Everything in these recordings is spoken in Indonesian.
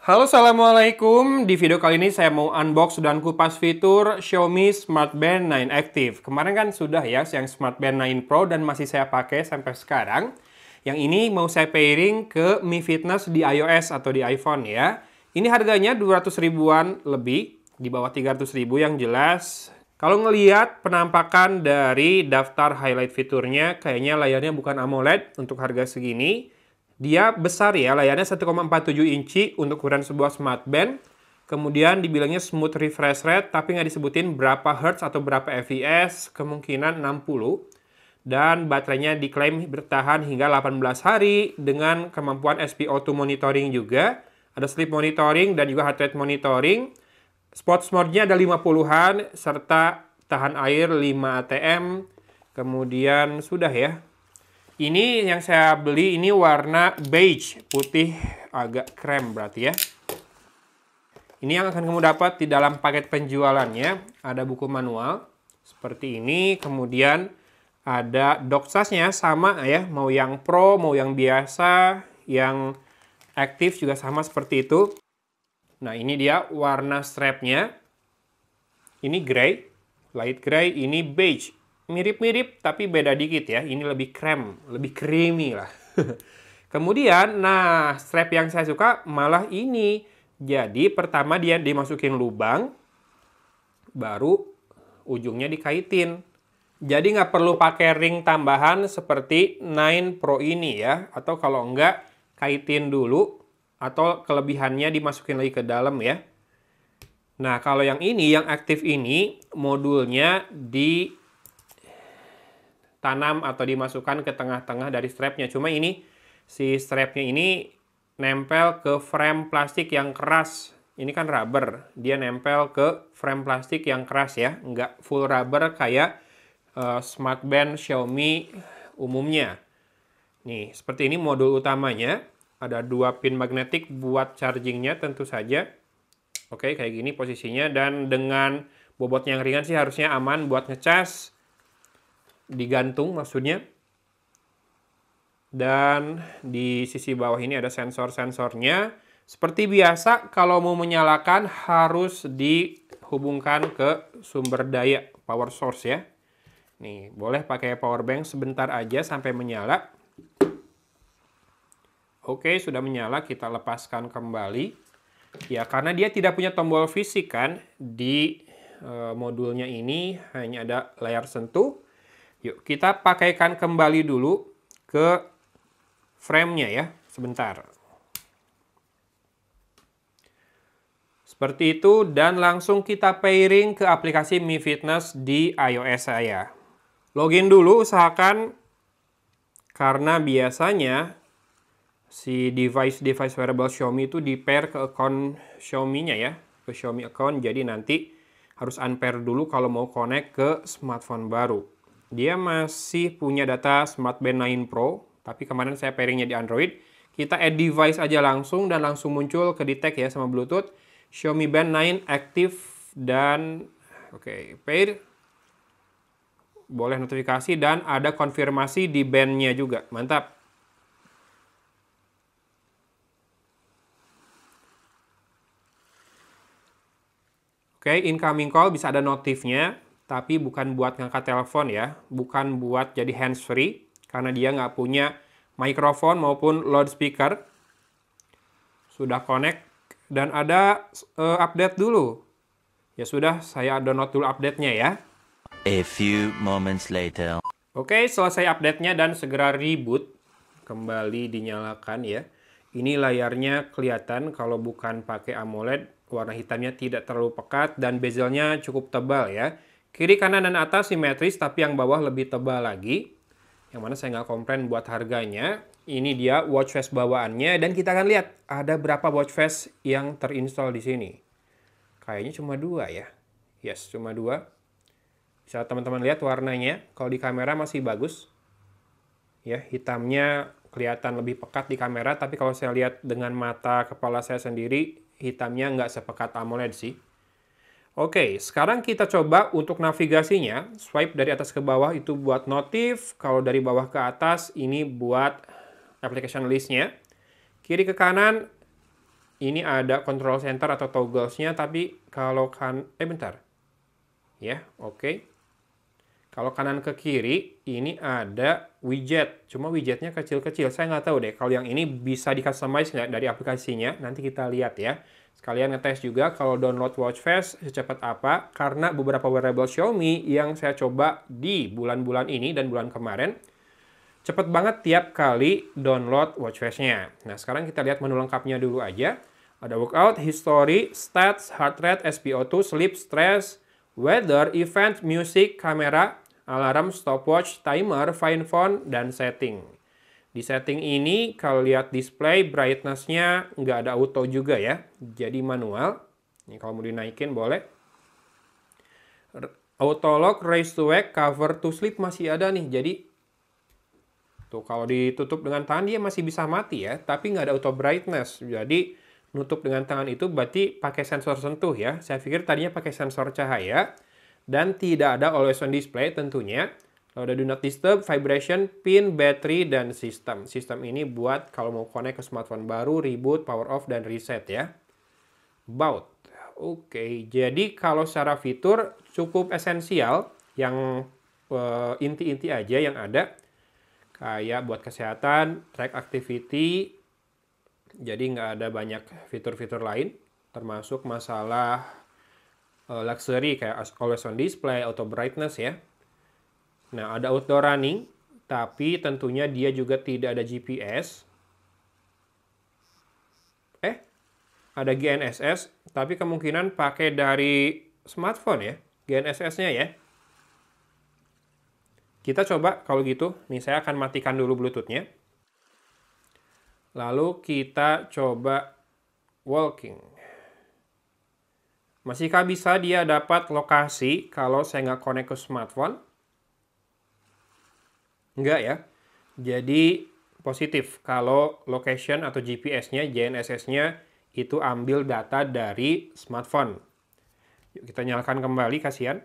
Halo, Assalamualaikum. Di video kali ini saya mau unbox dan kupas fitur Xiaomi Smart Band 9 Active. Kemarin kan sudah ya yang Smart Band 9 Pro dan masih saya pakai sampai sekarang. Yang ini mau saya pairing ke Mi Fitness di iOS atau di iPhone ya. Ini harganya 200 ribuan lebih, di bawah 300 ribu yang jelas. Kalau ngelihat penampakan dari daftar highlight fiturnya, kayaknya layarnya bukan AMOLED untuk harga segini. Dia besar ya, layarnya 1,47 inci untuk ukuran sebuah smart band. Kemudian dibilangnya smooth refresh rate, tapi nggak disebutin berapa hertz atau berapa fps, kemungkinan 60. Dan baterainya diklaim bertahan hingga 18 hari dengan kemampuan SpO2 monitoring juga. Ada sleep monitoring dan juga heart rate monitoring. Sports mode-nya ada 50-an, serta tahan air 5 atm. Kemudian sudah ya. Ini yang saya beli ini warna beige, putih agak krem berarti ya. Ini yang akan kamu dapat di dalam paket penjualannya. Ada buku manual seperti ini, kemudian ada docksasnya sama ya, mau yang pro, mau yang biasa, yang aktif juga sama seperti itu. Nah, ini dia warna strapnya. Ini gray, light gray, ini beige. Mirip-mirip tapi beda dikit ya. Ini lebih krem, lebih creamy lah. Kemudian, nah strap yang saya suka malah ini. Jadi pertama dia dimasukin lubang, baru ujungnya dikaitin. Jadi nggak perlu pakai ring tambahan seperti 9 Pro ini ya. Atau kalau enggak, kaitin dulu. Atau kelebihannya dimasukin lagi ke dalam ya. Nah, kalau yang ini, yang aktif ini, modulnya ditanam atau dimasukkan ke tengah-tengah dari strapnya. Cuma ini, si strapnya ini nempel ke frame plastik yang keras. Ini kan rubber, dia nempel ke frame plastik yang keras ya. Nggak full rubber kayak Smart Band Xiaomi umumnya. Nih, seperti ini modul utamanya. Ada 2 pin magnetik buat chargingnya tentu saja. Oke, kayak gini posisinya. Dan dengan bobot yang ringan sih harusnya aman buat ngecas. Digantung maksudnya. Dan di sisi bawah ini ada sensor-sensornya. Seperti biasa, kalau mau menyalakan harus dihubungkan ke sumber daya power source ya. Nih, boleh pakai power bank sebentar aja sampai menyala. Oke, sudah menyala, kita lepaskan kembali. Ya, karena dia tidak punya tombol fisik kan, di modulnya ini hanya ada layar sentuh. Yuk, kita pakaikan kembali dulu ke frame-nya ya, sebentar. Seperti itu, dan langsung kita pairing ke aplikasi Mi Fitness di iOS saya. Login dulu, usahakan, karena biasanya si device wearable Xiaomi itu di-pair ke account Xiaomi-nya ya, ke Xiaomi account, jadi nanti harus unpair dulu kalau mau connect ke smartphone baru. Dia masih punya data Smart Band 9 Pro, tapi kemarin saya pairingnya di Android. Kita add device aja langsung dan langsung muncul ke detect ya sama Bluetooth. Xiaomi Band 9 Active dan oke, pair. Boleh notifikasi dan ada konfirmasi di band-nya juga. Mantap. Oke, incoming call bisa ada notifnya, tapi bukan buat ngangkat telepon ya, bukan buat jadi hands-free, karena dia nggak punya mikrofon maupun loudspeaker. Sudah connect, dan ada update dulu. Ya sudah, saya download dulu update-nya ya. A few moments later. Oke, selesai update-nya dan segera reboot. Kembali dinyalakan ya. Ini layarnya kelihatan kalau bukan pakai AMOLED. Warna hitamnya tidak terlalu pekat dan bezelnya cukup tebal ya. Kiri, kanan, dan atas simetris, tapi yang bawah lebih tebal lagi. Yang mana saya nggak komplain buat harganya. Ini dia watch face bawaannya, dan kita akan lihat ada berapa watch face yang terinstall di sini. Kayaknya cuma 2 ya. Yes, cuma 2. Bisa teman-teman lihat warnanya, kalau di kamera masih bagus. Ya, hitamnya kelihatan lebih pekat di kamera, tapi kalau saya lihat dengan mata kepala saya sendiri, hitamnya nggak sepekat AMOLED sih. Oke, sekarang kita coba untuk navigasinya. Swipe dari atas ke bawah itu buat notif, kalau dari bawah ke atas ini buat application list-nya. Kiri ke kanan ini ada control center atau togglesnya, tapi kalau bentar. Ya, oke. Kalau kanan ke kiri, ini ada widget. Cuma widgetnya kecil-kecil. Saya nggak tahu deh, kalau yang ini bisa di-customize nggak dari aplikasinya. Nanti kita lihat ya. Sekalian ngetes juga kalau download WatchFace secepat apa. Karena beberapa wearable Xiaomi yang saya coba di bulan-bulan ini dan bulan kemarin, cepet banget tiap kali download WatchFace-nya. Nah, sekarang kita lihat menu lengkapnya dulu aja. Ada workout, history, stats, heart rate, SpO2, sleep, stress, weather, event, music, kamera, alarm, stopwatch, timer, find phone, dan setting. Di setting ini, kalau lihat display, brightness-nya nggak ada auto juga ya. Jadi manual. Ini kalau mau dinaikin boleh. Auto lock, raise to wake, cover to sleep masih ada nih. Jadi, tuh kalau ditutup dengan tangan dia masih bisa mati ya. Tapi nggak ada auto brightness. Jadi, nutup dengan tangan itu berarti pakai sensor sentuh ya. Saya pikir tadinya pakai sensor cahaya. Dan tidak ada always on display tentunya. Lalu ada do not disturb, vibration, pin, battery, dan sistem. Sistem ini buat kalau mau connect ke smartphone baru, reboot, power off, dan reset ya. About. Oke, jadi kalau secara fitur cukup esensial. Yang inti-inti aja yang ada. Kayak buat kesehatan, track activity. Jadi nggak ada banyak fitur-fitur lain. Termasuk masalah luxury kayak always on display, auto brightness ya. Nah, ada outdoor running, tapi tentunya dia juga tidak ada GPS. Ada GNSS, tapi kemungkinan pakai dari smartphone ya, GNSS-nya ya. Kita coba kalau gitu, nih saya akan matikan dulu Bluetooth-nya. Lalu kita coba walking. Masihkah bisa dia dapat lokasi kalau saya nggak connect ke smartphone? Enggak ya. Jadi positif kalau location atau GPS-nya, GNSS-nya itu ambil data dari smartphone. Yuk kita nyalakan kembali, kasihan.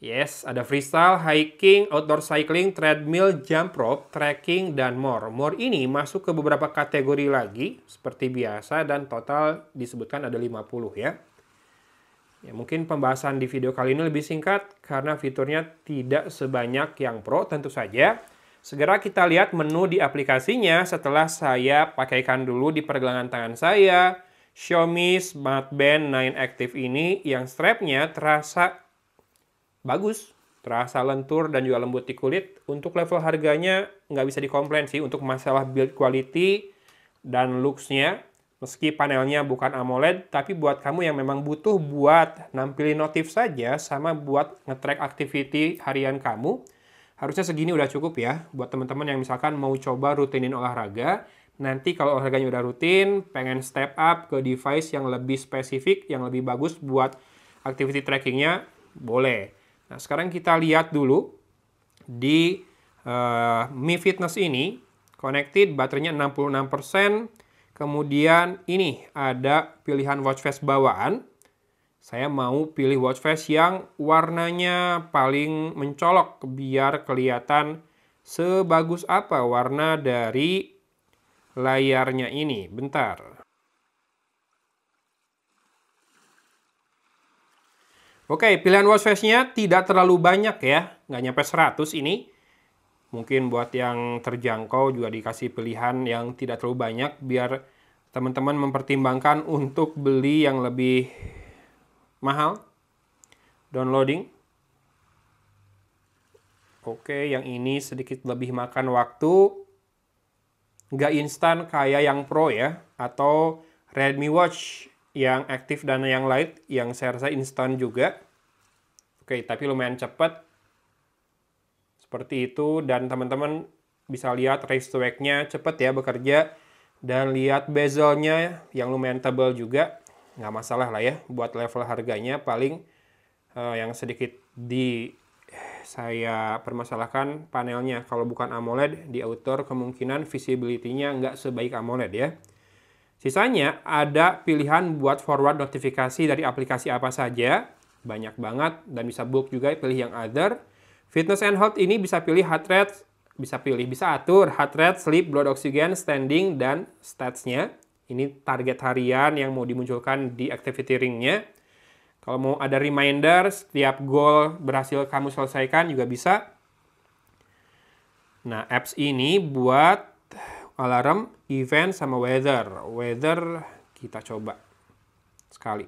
Yes, ada freestyle, hiking, outdoor cycling, treadmill, jump rope, trekking, dan more. More ini masuk ke beberapa kategori lagi, seperti biasa, dan total disebutkan ada 50 ya. Ya, mungkin pembahasan di video kali ini lebih singkat, karena fiturnya tidak sebanyak yang Pro tentu saja. Segera kita lihat menu di aplikasinya setelah saya pakaikan dulu di pergelangan tangan saya. Xiaomi Smart Band 9 Active ini yang strapnya terasa bagus, terasa lentur dan juga lembut di kulit. Untuk level harganya nggak bisa dikomplain sih untuk masalah build quality dan looks-nya. Meski panelnya bukan AMOLED, tapi buat kamu yang memang butuh buat nampilin notif saja sama buat nge-track activity harian kamu, harusnya segini udah cukup ya. Buat teman-teman yang misalkan mau coba rutinin olahraga, nanti kalau olahraganya udah rutin, pengen step up ke device yang lebih spesifik, yang lebih bagus buat activity trackingnya, boleh. Nah, sekarang kita lihat dulu di Mi Fitness ini, connected, baterainya 66%. Kemudian ini ada pilihan watch face bawaan. Saya mau pilih watch face yang warnanya paling mencolok biar kelihatan sebagus apa warna dari layarnya ini. Bentar. Oke, pilihan watch face-nya tidak terlalu banyak ya. Nggak nyampe 100 ini. Mungkin buat yang terjangkau juga dikasih pilihan yang tidak terlalu banyak biar teman-teman mempertimbangkan untuk beli yang lebih mahal. Downloading. Oke, yang ini sedikit lebih makan waktu. Nggak instan kayak yang Pro ya. Atau Redmi Watch yang aktif dan yang light yang saya rasa instan juga. Oke, tapi lumayan cepat. Seperti itu, dan teman-teman bisa lihat raise to wake-nya cepat ya bekerja, dan lihat bezelnya yang lumayan tebal juga, nggak masalah lah ya buat level harganya. Paling yang sedikit saya permasalahkan panelnya, kalau bukan AMOLED di outdoor kemungkinan visibility-nya nggak sebaik AMOLED ya. Sisanya ada pilihan buat forward notifikasi dari aplikasi apa saja, banyak banget, dan bisa bulk juga pilih yang other. Fitness and health ini bisa pilih heart rate, bisa atur heart rate, sleep, blood oxygen, standing, dan stats-nya. Ini target harian yang mau dimunculkan di activity ring-nya. Kalau mau ada reminder, setiap goal berhasil kamu selesaikan juga bisa. Nah, apps ini buat alarm, event, sama weather. Weather kita coba sekali.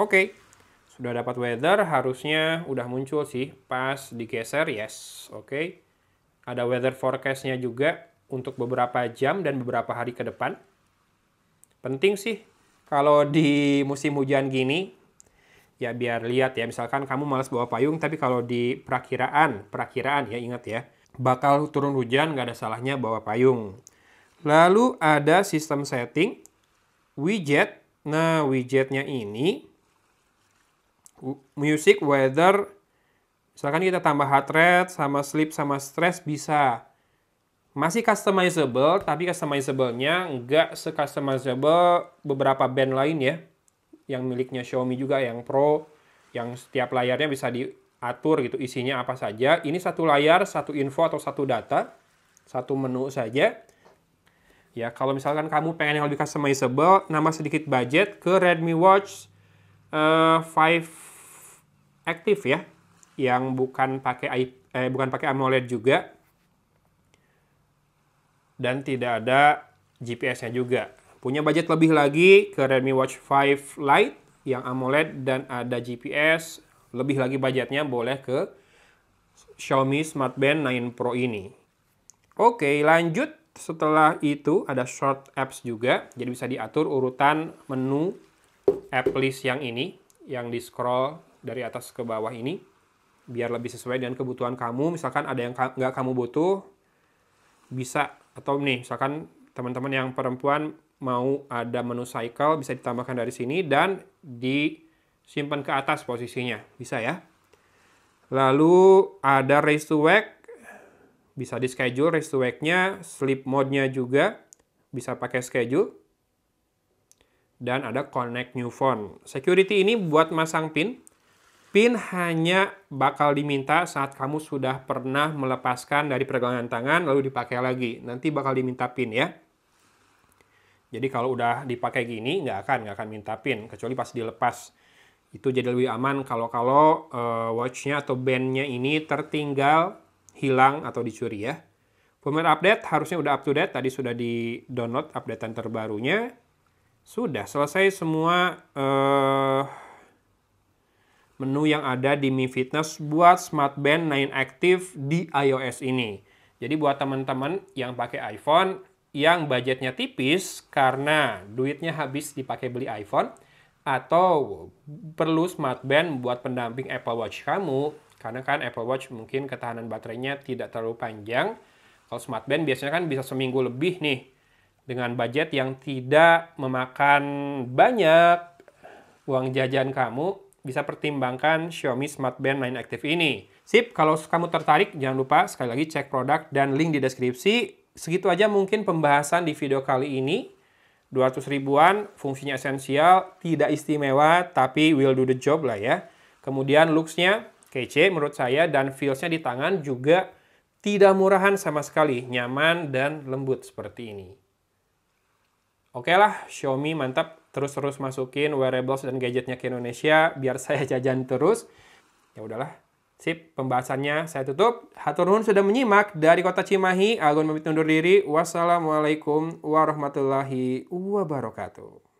Oke, sudah dapat weather, harusnya udah muncul sih. Pas digeser, yes. Oke. Ada weather forecast-nya juga untuk beberapa jam dan beberapa hari ke depan. Penting sih kalau di musim hujan gini, ya biar lihat ya, misalkan kamu malas bawa payung, tapi kalau di perakiraan ya, ingat ya, bakal turun hujan, nggak ada salahnya bawa payung. Lalu ada sistem setting, widget. Nah, widgetnya ini, music, weather, misalkan kita tambah heart rate, sama sleep, sama stress bisa. Masih customizable, tapi customizable-nya nggak se-customizable beberapa band lain ya. Yang miliknya Xiaomi juga, yang Pro, yang setiap layarnya bisa diatur gitu, isinya apa saja. Ini satu layar, satu info atau satu data, satu menu saja. Ya, kalau misalkan kamu pengen yang lebih customizable, nambah sedikit budget ke Redmi Watch 5 Active ya, yang bukan pakai AMOLED juga. Dan tidak ada GPS-nya juga. Punya budget lebih lagi ke Redmi Watch 5 Lite yang AMOLED dan ada GPS. Lebih lagi budgetnya boleh ke Xiaomi Smart Band 9 Pro ini. Oke, lanjut. Setelah itu ada Short Apps juga. Jadi bisa diatur urutan menu app list yang ini, yang di scroll dari atas ke bawah ini. Biar lebih sesuai dengan kebutuhan kamu. Misalkan ada yang nggak kamu butuh, bisa. Atau nih, misalkan teman-teman yang perempuan mau ada menu cycle, bisa ditambahkan dari sini dan disimpan ke atas posisinya. Bisa ya. Lalu ada raise to wake, bisa di schedule raise to wake-nya, sleep mode-nya juga bisa pakai schedule. Dan ada connect new phone. Security ini buat masang PIN. PIN hanya bakal diminta saat kamu sudah pernah melepaskan dari pergelangan tangan lalu dipakai lagi. Nanti bakal diminta PIN ya. Jadi kalau udah dipakai gini nggak akan minta PIN kecuali pas dilepas. Itu jadi lebih aman kalau watch-nya atau band-nya ini tertinggal, hilang atau dicuri ya. Firmware update harusnya udah up to date. Tadi sudah di-download updatean terbarunya. Sudah selesai semua menu yang ada di Mi Fitness buat Smart Band 9 Active di iOS ini. Jadi buat teman-teman yang pakai iPhone, yang budgetnya tipis karena duitnya habis dipakai beli iPhone, atau perlu Smart Band buat pendamping Apple Watch kamu, karena kan Apple Watch mungkin ketahanan baterainya tidak terlalu panjang. Kalau Smart Band biasanya kan bisa seminggu lebih nih, dengan budget yang tidak memakan banyak uang jajan kamu, bisa pertimbangkan Xiaomi Smart Band 9 Active ini. Sip, kalau kamu tertarik, jangan lupa sekali lagi cek produk dan link di deskripsi. Segitu aja mungkin pembahasan di video kali ini. 200 ribuan, fungsinya esensial, tidak istimewa, tapi will do the job lah ya. Kemudian looks-nya kece menurut saya, dan feels-nya di tangan juga tidak murahan sama sekali. Nyaman dan lembut seperti ini. Oke lah, Xiaomi mantap. Terus-terus masukin wearables dan gadgetnya ke Indonesia biar saya jajan terus. Ya udahlah. Sip, pembahasannya saya tutup. Hatur nuhun sudah menyimak. Dari Kota Cimahi, Agun pamit undur diri. Wassalamualaikum warahmatullahi wabarakatuh.